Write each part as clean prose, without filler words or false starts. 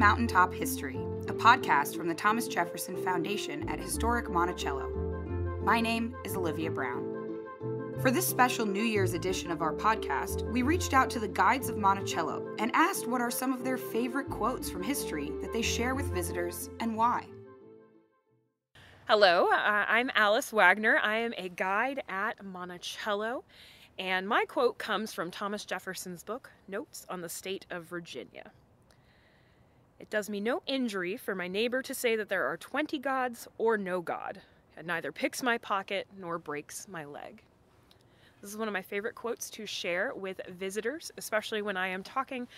Mountaintop History, a podcast from the Thomas Jefferson Foundation at historic Monticello. My name is Olivia Brown. For this special New Year's edition of our podcast, we reached out to the guides of Monticello and asked what are some of their favorite quotes from history that they share with visitors and why. Hello, I'm Alice Wagner. I am a guide at Monticello, and my quote comes from Thomas Jefferson's book, Notes on the State of Virginia. It does me no injury for my neighbor to say that there are 20 gods or no God. It neither picks my pocket nor breaks my leg. This is one of my favorite quotes to share with visitors, especially when I am talking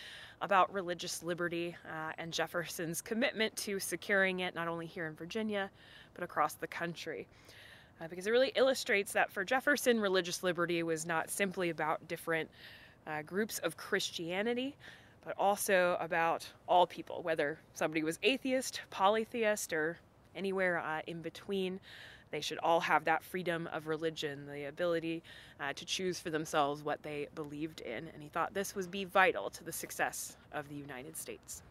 about religious liberty and Jefferson's commitment to securing it not only here in Virginia, but across the country. Because it really illustrates that for Jefferson, religious liberty was not simply about different groups of Christianity, but also about all people, whether somebody was atheist, polytheist, or anywhere in between. They should all have that freedom of religion, the ability to choose for themselves what they believed in. And he thought this would be vital to the success of the United States.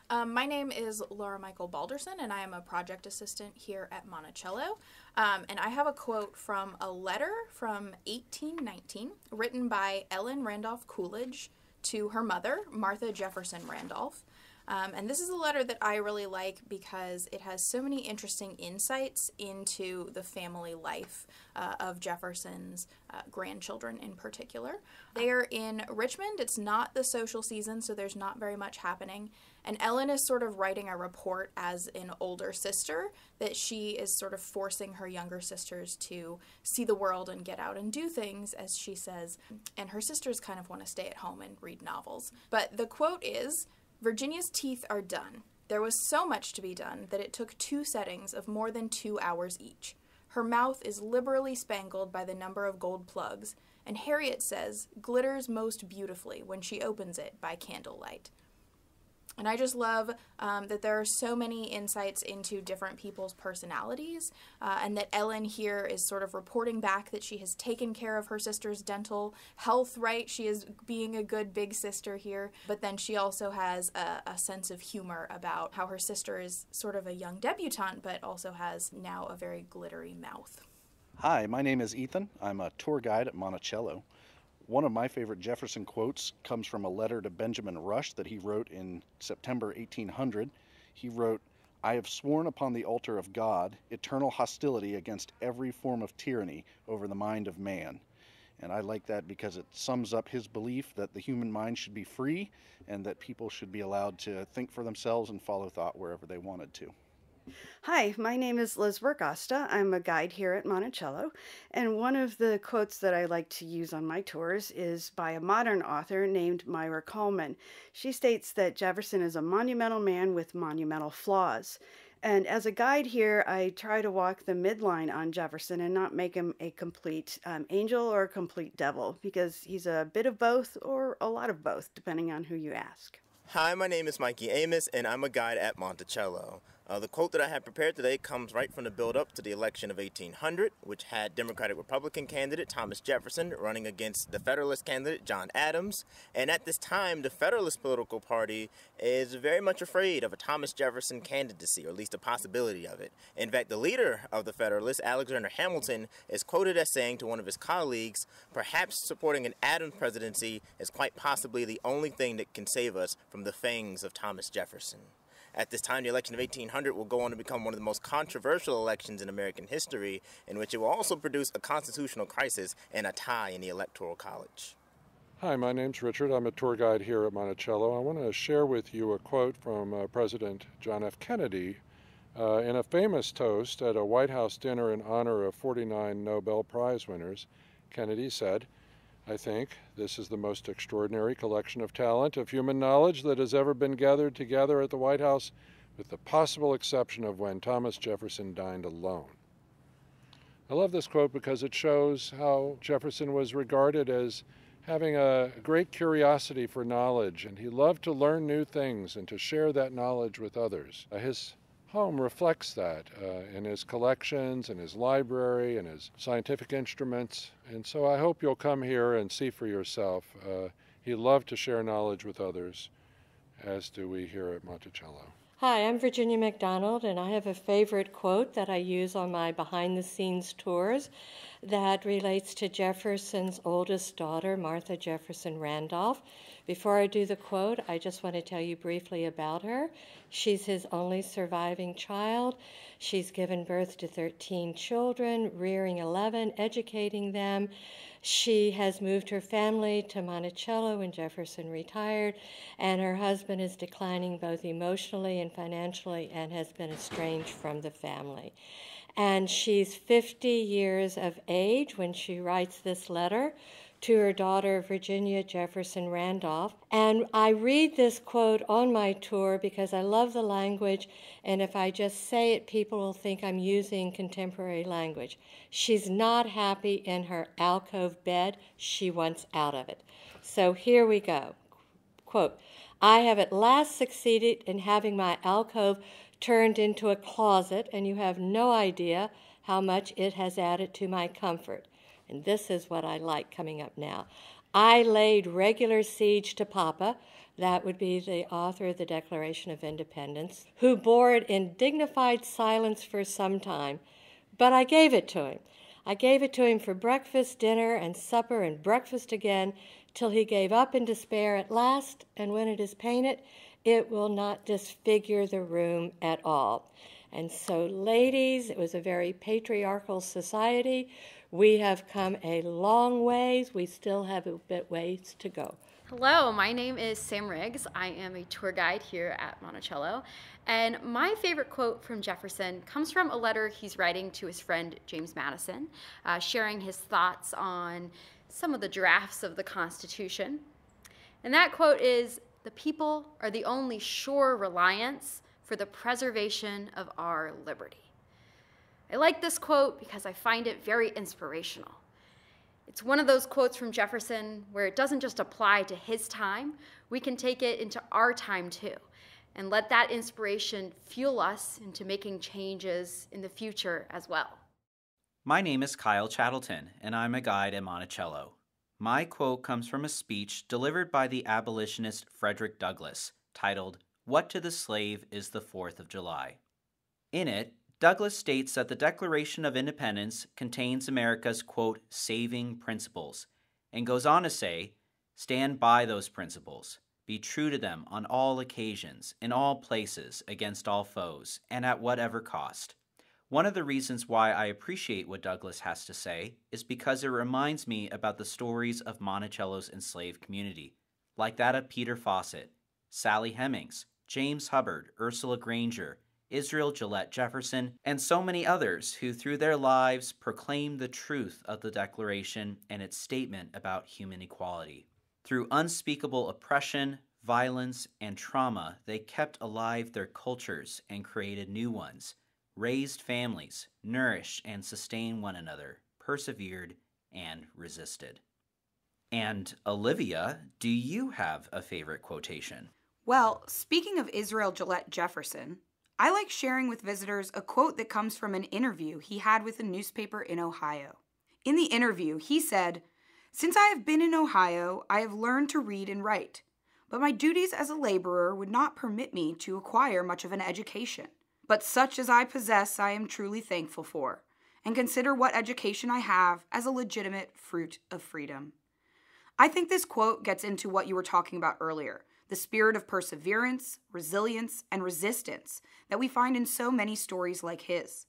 My name is Laura Michael Balderson, and I am a project assistant here at Monticello. And I have a quote from a letter from 1819 written by Ellen Randolph Coolidge to her mother, Martha Jefferson Randolph. And this is a letter that I really like because it has so many interesting insights into the family life of Jefferson's grandchildren in particular. They are in Richmond. It's not the social season, so there's not very much happening. And Ellen is sort of writing a report as an older sister that she is sort of forcing her younger sisters to see the world and get out and do things, as she says. And her sisters kind of want to stay at home and read novels. But the quote is, "Virginia's teeth are done. There was so much to be done that it took 2 settings of more than 2 hours each. Her mouth is liberally spangled by the number of gold plugs, and Harriet says glitters most beautifully when she opens it by candlelight." And I just love that there are so many insights into different people's personalities, and that Ellen here is sort of reporting back that she has taken care of her sister's dental health right. She is being a good big sister here, but then she also has a sense of humor about how her sister is sort of a young debutante, but also has now a very glittery mouth. Hi, my name is Ethan. I'm a tour guide at Monticello. One of my favorite Jefferson quotes comes from a letter to Benjamin Rush that he wrote in September 1800. He wrote, "I have sworn upon the altar of God eternal hostility against every form of tyranny over the mind of man." And I like that because it sums up his belief that the human mind should be free and that people should be allowed to think for themselves and follow thought wherever they wanted to. Hi, my name is Liz Workosta. I'm a guide here at Monticello, and one of the quotes that I like to use on my tours is by a modern author named Myra Coleman. She states that Jefferson is a monumental man with monumental flaws. And as a guide here, I try to walk the midline on Jefferson and not make him a complete angel or a complete devil, because he's a bit of both or a lot of both, depending on who you ask. Hi, my name is Mikey Amos, and I'm a guide at Monticello. The quote that I have prepared today comes right from the build-up to the election of 1800, which had Democratic-Republican candidate Thomas Jefferson running against the Federalist candidate John Adams. And at this time, the Federalist political party is very much afraid of a Thomas Jefferson candidacy, or at least a possibility of it. In fact, the leader of the Federalists, Alexander Hamilton, is quoted as saying to one of his colleagues, "Perhaps supporting an Adams presidency is quite possibly the only thing that can save us from the fangs of Thomas Jefferson." At this time, the election of 1800 will go on to become one of the most controversial elections in American history, in which it will also produce a constitutional crisis and a tie in the Electoral College. Hi, my name's Richard. I'm a tour guide here at Monticello. I want to share with you a quote from President John F. Kennedy in a famous toast at a White House dinner in honor of 49 Nobel Prize winners. Kennedy said, "I think this is the most extraordinary collection of talent, of human knowledge that has ever been gathered together at the White House, with the possible exception of when Thomas Jefferson dined alone." I love this quote because it shows how Jefferson was regarded as having a great curiosity for knowledge, and he loved to learn new things and to share that knowledge with others. His home reflects that in his collections, in his library, and his scientific instruments. And so I hope you'll come here and see for yourself. He loved to share knowledge with others. as do we here at Monticello. Hi, I'm Virginia McDonald, and I have a favorite quote that I use on my behind-the-scenes tours that relates to Jefferson's oldest daughter, Martha Jefferson Randolph. Before I do the quote, I just want to tell you briefly about her. She's his only surviving child. She's given birth to 13 children, rearing 11, educating them. She has moved her family to Monticello when Jefferson retired, and her husband is declining both emotionally and financially and has been estranged from the family. And she's 50 years of age when she writes this letter to her daughter, Virginia Jefferson Randolph. And I read this quote on my tour because I love the language, and if I just say it, people will think I'm using contemporary language. She's not happy in her alcove bed. She wants out of it. So here we go. Quote, "I have at last succeeded in having my alcove turned into a closet, and you have no idea how much it has added to my comfort." And this is what I like coming up now. "I laid regular siege to Papa," that would be the author of the Declaration of Independence, "who bore it in dignified silence for some time, but I gave it to him. I gave it to him for breakfast, dinner, and supper, and breakfast again, till he gave up in despair at last, and when it is painted, it will not disfigure the room at all." And so, ladies, it was a very patriarchal society. We have come a long ways. We still have a bit ways to go. Hello, my name is Sam Riggs. I am a tour guide here at Monticello. And my favorite quote from Jefferson comes from a letter he's writing to his friend James Madison, sharing his thoughts on some of the drafts of the Constitution. And that quote is, "The people are the only sure reliance for the preservation of our liberty." I like this quote because I find it very inspirational. It's one of those quotes from Jefferson where it doesn't just apply to his time, we can take it into our time too, and let that inspiration fuel us into making changes in the future as well. My name is Kyle Chattleton, and I'm a guide at Monticello. My quote comes from a speech delivered by the abolitionist Frederick Douglass, titled, "What to the Slave is the 4th of July?" In it, Douglass states that the Declaration of Independence contains America's, quote, saving principles, and goes on to say, "Stand by those principles. Be true to them on all occasions, in all places, against all foes, and at whatever cost." One of the reasons why I appreciate what Douglass has to say is because it reminds me about the stories of Monticello's enslaved community, like that of Peter Fawcett, Sally Hemings, James Hubbard, Ursula Granger, Israel Gillette Jefferson, and so many others who through their lives proclaimed the truth of the Declaration and its statement about human equality. Through unspeakable oppression, violence, and trauma, they kept alive their cultures and created new ones, raised families, nourished and sustained one another, persevered, and resisted. And Olivia, do you have a favorite quotation? Well, speaking of Israel Gillette Jefferson, I like sharing with visitors a quote that comes from an interview he had with a newspaper in Ohio. In the interview, he said, "Since I have been in Ohio, I have learned to read and write, but my duties as a laborer would not permit me to acquire much of an education. But such as I possess I am truly thankful for, and consider what education I have as a legitimate fruit of freedom." I think this quote gets into what you were talking about earlier, the spirit of perseverance, resilience, and resistance that we find in so many stories like his.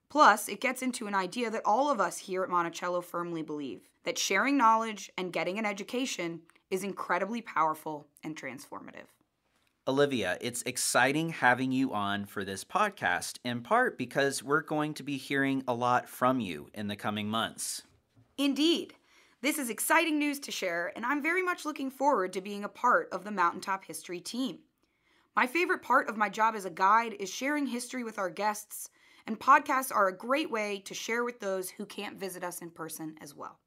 Plus, it gets into an idea that all of us here at Monticello firmly believe, that sharing knowledge and getting an education is incredibly powerful and transformative. Olivia, it's exciting having you on for this podcast, in part because we're going to be hearing a lot from you in the coming months. Indeed. This is exciting news to share, and I'm very much looking forward to being a part of the Mountaintop History team. My favorite part of my job as a guide is sharing history with our guests, and podcasts are a great way to share with those who can't visit us in person as well.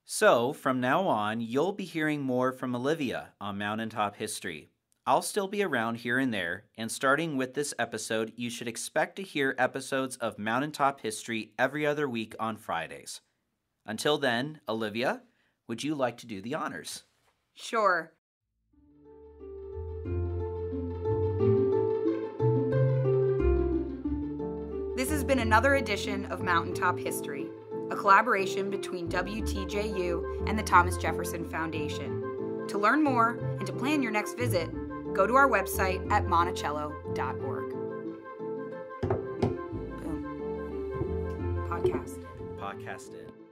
So, from now on, you'll be hearing more from Olivia on Mountaintop History. I'll still be around here and there, and starting with this episode, you should expect to hear episodes of Mountaintop History every other week on Fridays. Until then, Olivia, would you like to do the honors? Sure. been another edition of Mountaintop History, a collaboration between WTJU and the Thomas Jefferson Foundation. To learn more and to plan your next visit, go to our website at monticello.org. Boom. Podcast. Podcasted.